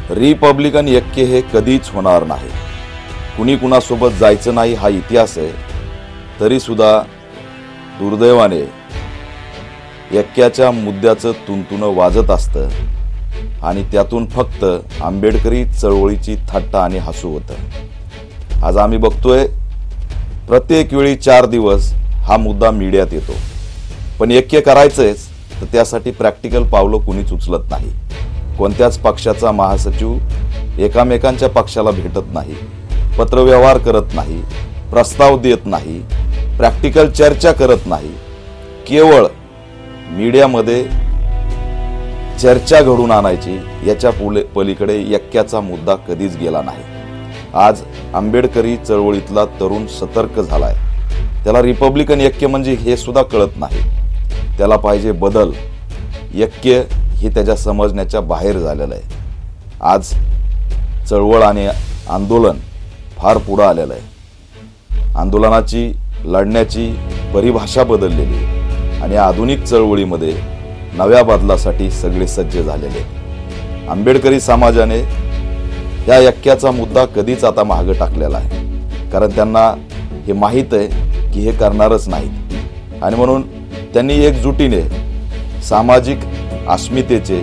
Republican ऐक्य हे कधीच होणार नाही। कुणी कुणासोबत जायचं नाही हा इतिहास आहे। तरी सुद्धा दुर्दैवाने ऐक्याच्या मुद्द्याचं तुणतुणं वाजत असतं आणि त्यातून फक्त आंबेडकरी चळवळीची थट्टा आणि हसू होतं। आज आम्ही बघतोय प्रत्येक वेळी 4 दिवस हा मुद्दा मीडियात येतो, पण ऐक्य करायचंच तर त्यासाठी प्रॅक्टिकल पावलं कुणीच उचलत नाही। कोणत्याच पक्षाचा महासचिव एकामेकांच्या पक्षाला भेटत नाही, पत्रव्यवहार करत नाही, प्रस्ताव देत नाही, प्रॅक्टिकल चर्चा करत नाही। केवळ मीडियामध्ये चर्चा घडून आणायची याच्या पलीकडे ऐक्याचा मुद्दा कधीच गेला नाही। आज आंबेडकरी चळवळीतला तरुण सतर्क झालाय। त्याला रिपब्लिकन ऐक्य म्हणजे हे सुद्धा कळत नाही। त्याला पाहिजे बदल। ऐक्य हे त्याच्या समजण्याच्या बाहेर झालेलं आहे। आज चळवळ आणि आंदोलन फार पुढे आलेलं आहे। आंदोलनाची लढण्याची परिभाषा बदललेली आहे आणि आधुनिक चळवळीमध्ये नव्या बदलासाठी सगळे सज्ज झालेले आहेत। आंबेडकरी समाजाने या ऐक्याचा मुद्दा कधीच आता मागे टाकलेला आहे, कारण त्यांना हे माहीत आहे की हे करणारच नाहीत आणि म्हणून त्यांनी एकजुटीने सामाजिक अस्मितेचे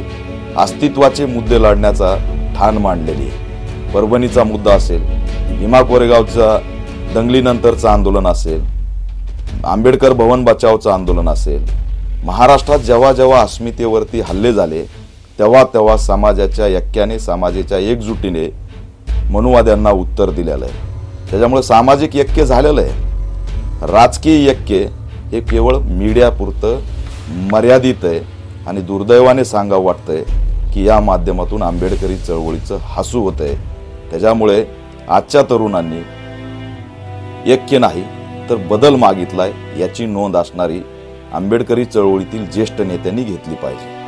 अस्तित्वाचे मुद्दे लढण्याचा ठाण मांडलेली आहे। परभणीचा मुद्दा असेल, भीमा कोरेगावचा दंगलीनंतरचं आंदोलन असेल, आंबेडकर भवन बचावचं आंदोलन असेल, महाराष्ट्रात जेव्हा जेव्हा अस्मितेवरती हल्ले झाले तेव्हा तेव्हा समाजाच्या ऐक्याने, समाजाच्या एकजुटीने मनुवाद्यांना उत्तर दिलेलं आहे। त्याच्यामुळे सामाजिक ऐक्य झालेलं आहे। राजकीय ऐक्य हे केवळ मीडियापुरतं मर्यादित आहे आणि दुर्दैवाने सांगावं वाटतंय की या माध्यमातून आंबेडकरी चळवळीचं हसू होतंय। त्याच्यामुळे आजच्या तरुणांनी ऐक्य नाही तर बदल मागितलाय याची नोंद असणारी आंबेडकरी चळवळीतील ज्येष्ठ नेत्यांनी घेतली पाहिजे।